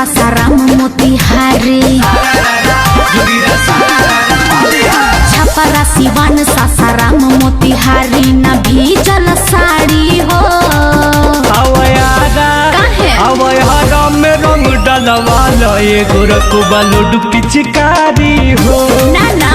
सासाराम मोतिहारी छपरा सिवान सासाराम मोतिहारी न भीजल साड़ी हो अवयारा में रंग डलवाला ये गोरखबा लड्डू पिचकारी हो ना ना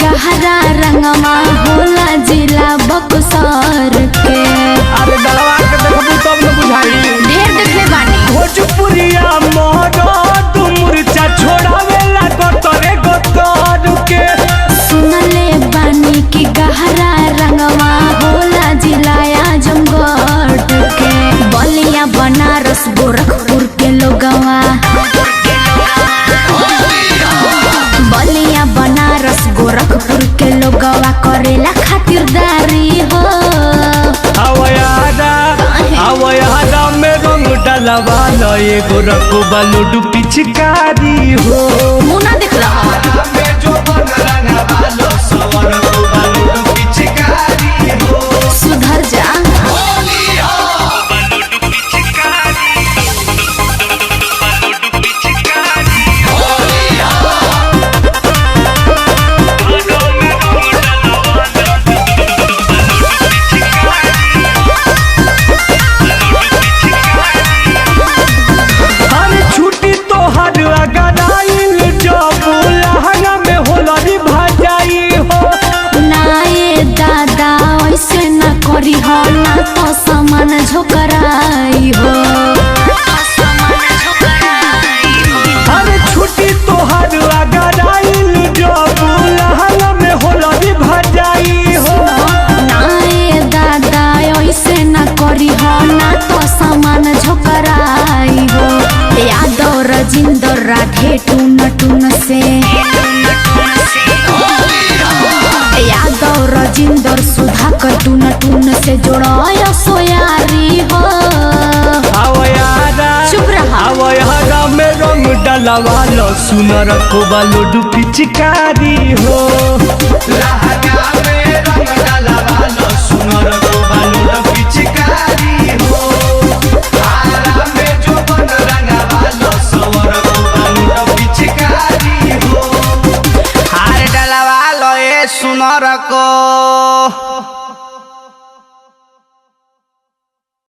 गहरा रंगमा होला जिला बक्सर के। अरे डलवा के देखबू तब न बुझाई ढेर देखले बानी भोजपुरिया मरद मुर्चा छोड़ावेला गतरे गतर के। सुनले बानी कि गहरा रंगमा होला जिला आजमगढ़ के। बलिया बनारस गोरखपुर के लोगवा बलिया बनारस गोरखपुर के लोगवा करेला खातिरदारी हो अवयारा में रंग डलवाला ये गोरखबा लड्डू पिचकारी हो मुना देख रहा सुधर जा करी हो ना तो सामान झोकराई हो अरे छुट्टी तोहर अगराइल जब लहंगा में होलरी भजाई हो नाए दादा ऐसे ना करी हो ना तो सामान झोकराई हो यादव रजिंदर राधे टून टून से यादव रजिंदर सुधाकर टून टून से जोड़ाया सोयारी हो चुप रहा अवयारा में रंग डलवाला सुनर को लड्डू पिचकारी हो।